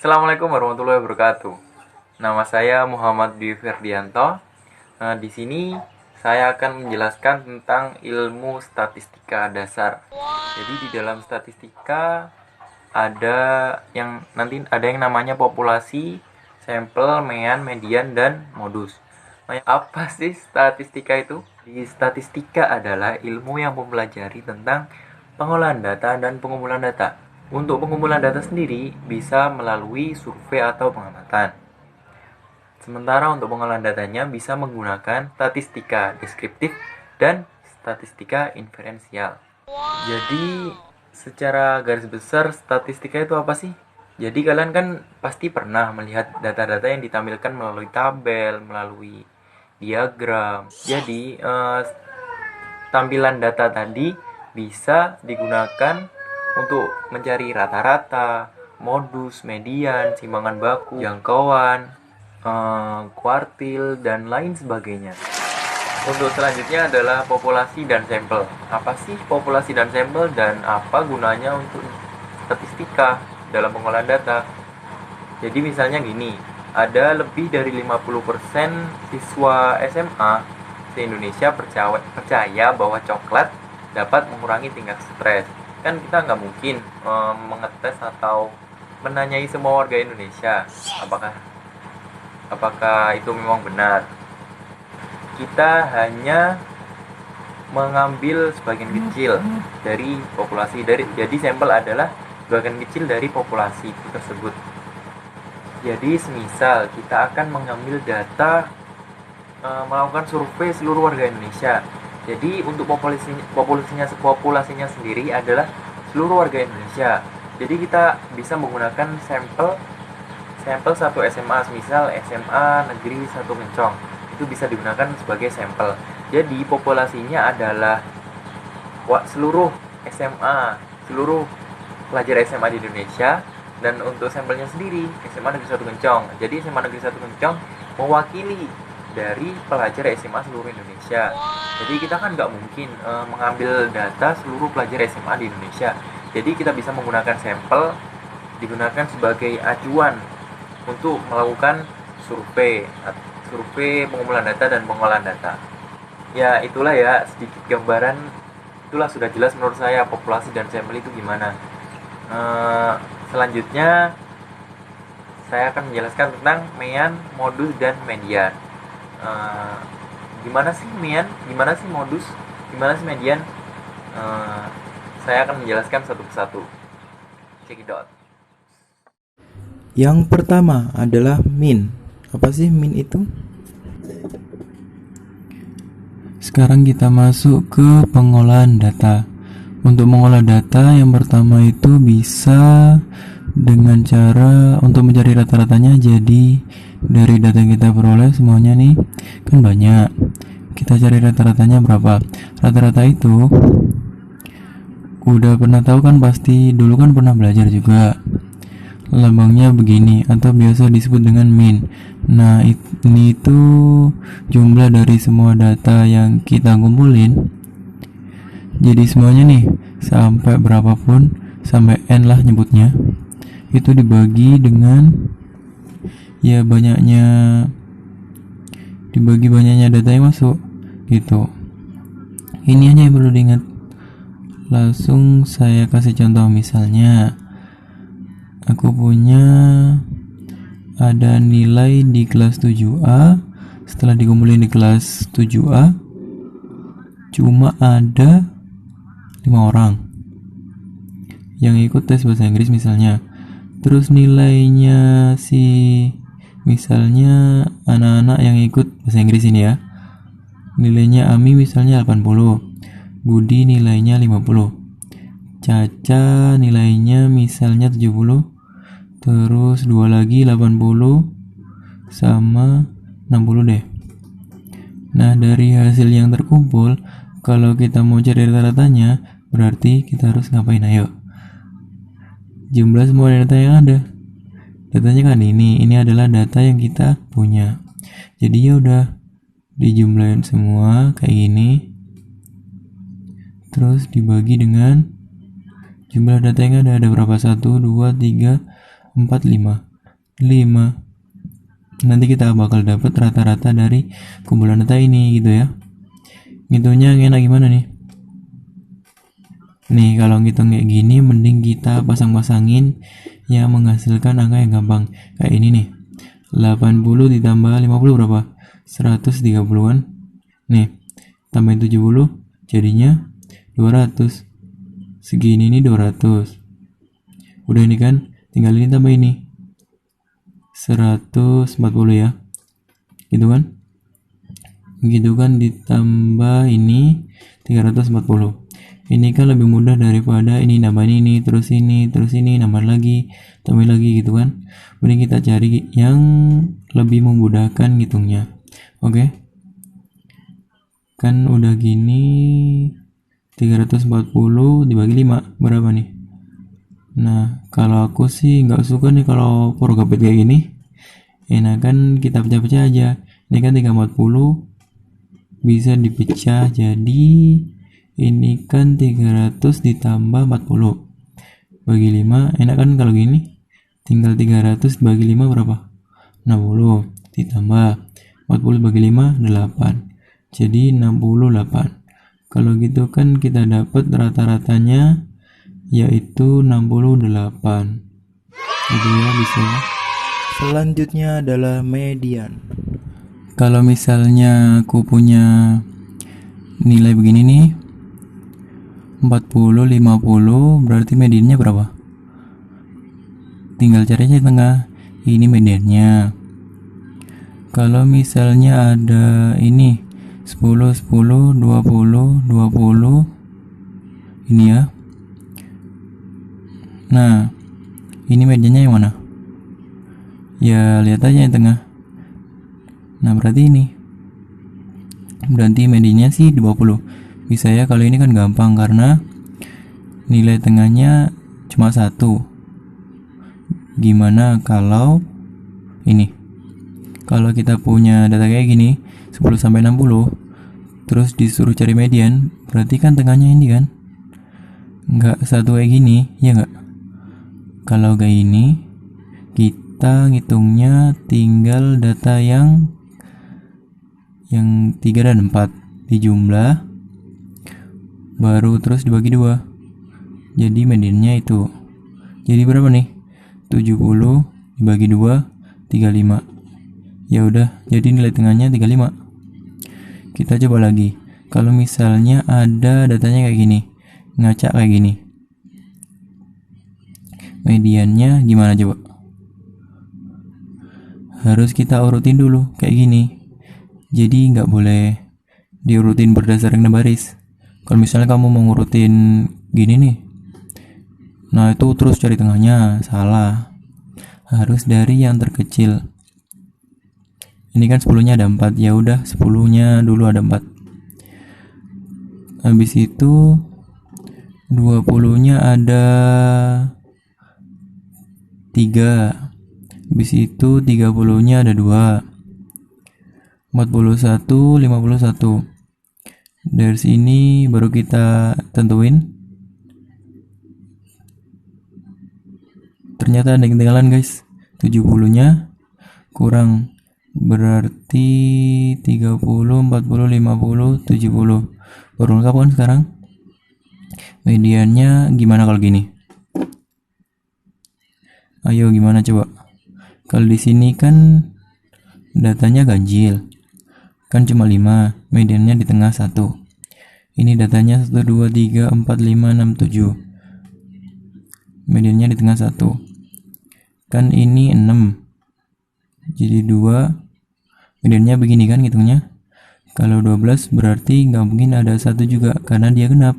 Assalamualaikum warahmatullahi wabarakatuh. Nama saya Muhammad Dwi Ferdianto. Di sini saya akan menjelaskan tentang ilmu statistika dasar. Jadi di dalam statistika ada yang namanya populasi, sampel, mean, median, dan modus. Apa sih statistika itu? Di statistika adalah ilmu yang mempelajari tentang pengolahan data dan pengumpulan data. Untuk pengumpulan data sendiri bisa melalui survei atau pengamatan. Sementara untuk pengolahan datanya bisa menggunakan statistika deskriptif dan statistika inferensial. Jadi secara garis besar statistika itu apa sih? Jadi kalian kan pasti pernah melihat data-data yang ditampilkan melalui tabel, melalui diagram. Jadi tampilan data tadi bisa digunakan untuk mencari rata-rata, modus, median, simbangan baku, jangkauan, kuartil, dan lain sebagainya. Untuk selanjutnya adalah populasi dan sampel. Apa sih populasi dan sampel dan apa gunanya untuk statistika dalam pengolahan data? Jadi misalnya gini, ada lebih dari 50% siswa SMA se-Indonesia percaya bahwa coklat dapat mengurangi tingkat stres. Kan kita nggak mungkin mengetes atau menanyai semua warga Indonesia apakah itu memang benar. Kita hanya mengambil sebagian kecil dari populasi, jadi sampel adalah sebagian kecil dari populasi itu tersebut. Jadi semisal kita akan mengambil data melakukan survei seluruh warga Indonesia. Jadi untuk populasinya sendiri adalah seluruh warga Indonesia. Jadi kita bisa menggunakan sampel satu SMA, misal SMA Negeri 1 Kencong. Itu bisa digunakan sebagai sampel. Jadi populasinya adalah seluruh SMA, seluruh pelajar SMA di Indonesia. Dan untuk sampelnya sendiri SMA Negeri 1 Kencong. Jadi SMA Negeri 1 Kencong mewakili dari pelajar SMA seluruh Indonesia. Jadi kita kan nggak mungkin mengambil data seluruh pelajar SMA di Indonesia. Jadi kita bisa menggunakan sampel, digunakan sebagai acuan untuk melakukan survei pengumpulan data dan pengolahan data. Ya itulah ya sedikit gambaran. Itulah sudah jelas menurut saya populasi dan sampel itu gimana. Selanjutnya saya akan menjelaskan tentang mean, modus, dan median. Gimana sih mean, gimana sih modus, gimana sih median? Saya akan menjelaskan satu persatu. Check it out. Yang pertama adalah min. Apa sih min itu? Sekarang kita masuk ke pengolahan data. Untuk mengolah data, yang pertama itu bisa dengan cara untuk mencari rata-ratanya. Jadi dari data yang kita peroleh semuanya nih kan banyak, kita cari rata-ratanya berapa. Rata-rata itu udah pernah tahu kan, pasti dulu kan pernah belajar juga. Lambangnya begini atau biasa disebut dengan min. Nah ini itu jumlah dari semua data yang kita kumpulin. Jadi semuanya nih sampai berapapun, sampai n lah nyebutnya, itu dibagi dengan dibagi banyaknya data yang masuk gitu. Ini aja yang perlu diingat. Langsung saya kasih contoh. Misalnya aku punya ada nilai di kelas 7A. Setelah dikumpulin di kelas 7A cuma ada 5 orang yang ikut tes bahasa Inggris misalnya. Terus nilainya misalnya anak-anak yang ikut bahasa Inggris ini ya, nilainya Ami misalnya 80, Budi nilainya 50, Caca nilainya misalnya 70, terus 2 lagi 80 sama 60 deh. Nah dari hasil yang terkumpul, kalau kita mau cari rata-ratanya, berarti kita harus ngapain? Ayo, jumlah semua data yang ada. Datanya kan ini adalah data yang kita punya. Jadi ya udah dijumlahin semua kayak gini, terus dibagi dengan jumlah data yang ada berapa? 1, 2, 3, 4, 5. 5. Nanti kita bakal dapat rata-rata dari kumpulan data ini gitu ya. Ngitungnya enak gimana nih? Nih kalau ngitung kayak gini mending kita pasang-pasangin yang menghasilkan angka yang gampang. Kayak ini nih. 80 ditambah 50 berapa? 130 kan? Nih, tambahin 70 jadinya 200. Segini nih 200. Udah ini kan? Tinggal ini tambah ini. 140 ya. Gitu kan? Gitu kan ditambah ini 340. Ini kan lebih mudah daripada ini nambah ini terus ini nambah lagi tambah lagi gitu kan. Mending kita cari yang lebih memudahkan ngitungnya. Oke. Kan udah gini 340 dibagi 5 berapa nih? Nah, kalau aku sih nggak suka nih kalau porgapit kayak gini. Enakan kita pecah-pecah aja. Ini kan 340 bisa dipecah jadi ini kan 300 ditambah 40 bagi 5. Enak kan kalau gini? Tinggal 300 bagi 5 berapa? 60 ditambah 40 bagi 5 8. Jadi 68. Kalau gitu kan kita dapat rata-ratanya yaitu 68. Jadi ya bisa ya. Selanjutnya adalah median. Kalau misalnya aku punya nilai begini nih 40, 50 berarti mediannya berapa? Tinggal cari aja di tengah. Ini mediannya. Kalau misalnya ada ini 10, 10, 20, 20 ini ya. Nah, ini mediannya yang mana? Ya lihat aja yang tengah. Nah berarti ini. Berarti mediannya sih 20. Bisa ya, kalau ini kan gampang karena nilai tengahnya cuma 1. Gimana kalau ini? Kalau kita punya data kayak gini 10 sampai 60 terus disuruh cari median, berarti kan tengahnya ini kan nggak satu kayak gini, ya nggak? Kalau kayak ini kita ngitungnya tinggal data yang 3 dan 4 dijumlah baru terus dibagi 2. Jadi mediannya itu. Jadi berapa nih? 70 dibagi 2 35. Ya udah, jadi nilai tengahnya 35. Kita coba lagi. Kalau misalnya ada datanya kayak gini, ngacak kayak gini. Mediannya gimana coba? Harus kita urutin dulu kayak gini. Jadi nggak boleh diurutin berdasarkan baris. Kalau misalnya kamu mau ngurutin gini nih, nah itu terus cari tengahnya, salah. Harus dari yang terkecil. Ini kan 10-nya ada 4, ya udah 10-nya dulu ada 4. Habis itu 20-nya ada 3. Habis itu 30-nya ada 2. 41, 51. Dari sini baru kita tentuin. Ternyata ada yang ketinggalan guys. 70-nya kurang, berarti 30, 40, 50, 70. Baru lengkap kan sekarang? Mediannya gimana kalau gini? Ayo gimana coba? Kalau di sini kan datanya ganjil. Kan cuma 5, mediannya di tengah 1. Ini datanya 1, 2, 3, 4, 5, 6, 7. Mediannya di tengah 1. Kan ini 6. Jadi 2. Mediannya begini kan hitungnya. Kalau 12 berarti nggak mungkin ada 1 juga karena dia genap.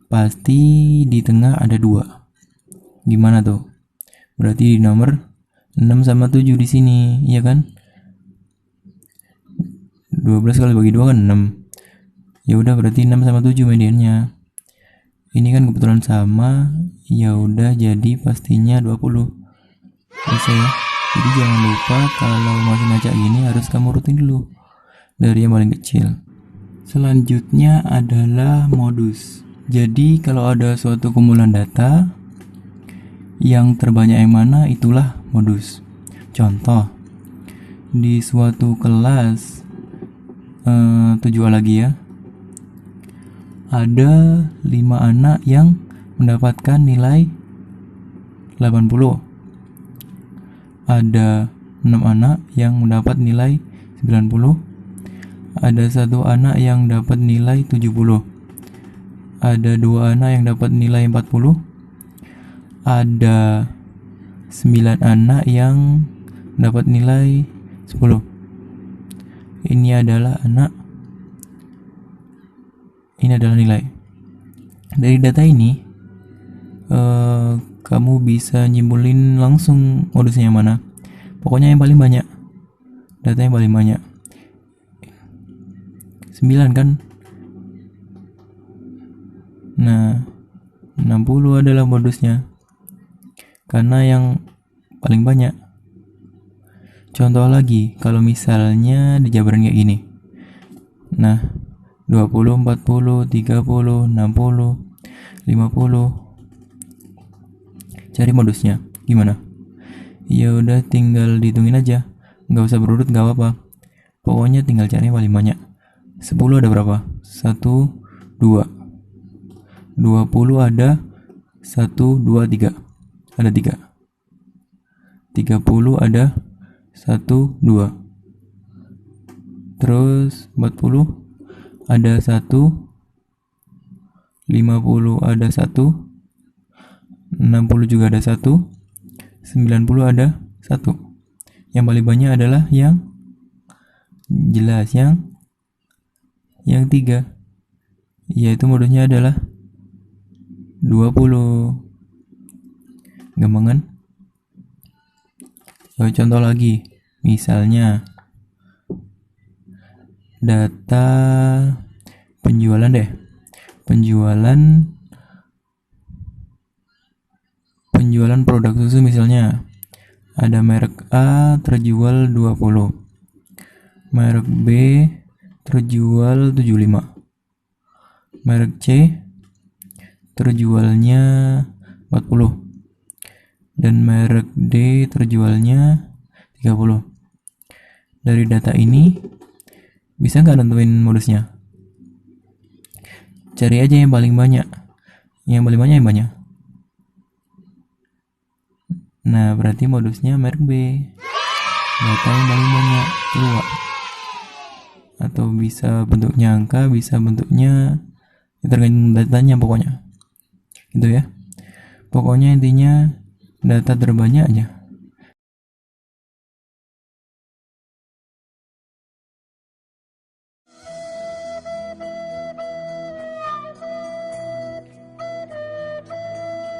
Pasti di tengah ada 2. Gimana tuh? Berarti di nomor 6 sama 7 di sini, iya kan? 12 kali bagi 2 kan 6. Ya udah berarti 6 sama 7 mediannya. Ini kan kebetulan sama, ya udah jadi pastinya 20. Bisa ya. Jadi jangan lupa kalau masih ngacak gini harus kamu rutin dulu dari yang paling kecil. Selanjutnya adalah modus. Jadi kalau ada suatu kumpulan data yang terbanyak yang mana itulah modus. Contoh, di suatu kelas 7A lagi ya, ada 5 anak yang mendapatkan nilai 80. Ada 6 anak yang mendapat nilai 90. Ada 1 anak yang dapat nilai 70. Ada 2 anak yang dapat nilai 40. Ada 9 anak yang dapat nilai 10. Ini adalah nilai. Dari data ini kamu bisa nyimpulin langsung modusnya yang mana. Pokoknya yang paling banyak, data yang paling banyak 9 kan. Nah, 60 adalah modusnya karena yang paling banyak. Contoh lagi, kalau misalnya dijabarin kayak gini. Nah, 20, 40, 30, 60, 50. Cari modusnya. Gimana? Ya udah tinggal dihitungin aja. Nggak usah berurut, nggak apa-apa. Pokoknya tinggal cari yang paling banyak. 10 ada berapa? 1, 2. 20 ada 1, 2, 3. Ada 3. 30 ada 1, 2. Terus 40 ada 1, 50 ada 1, 60 juga ada 1, 90 ada 1. Yang paling banyak adalah yang jelas, yang 3, yaitu modusnya adalah 20. Gampang kan? Contoh lagi, misalnya data penjualan deh. Penjualan produk susu misalnya. Ada merek A terjual 20. Merek B terjual 75. Merek C terjualnya 40. Dan merek D terjualnya 30. Dari data ini bisa nggak nentuin modusnya? Cari aja yang paling banyak. Yang paling banyak yang banyak. Nah, berarti modusnya merek B. Data yang paling banyak keluar. Atau bisa bentuknya angka, bisa bentuknya tergantung datanya pokoknya. Gitu ya. Pokoknya intinya data terbanyak aja.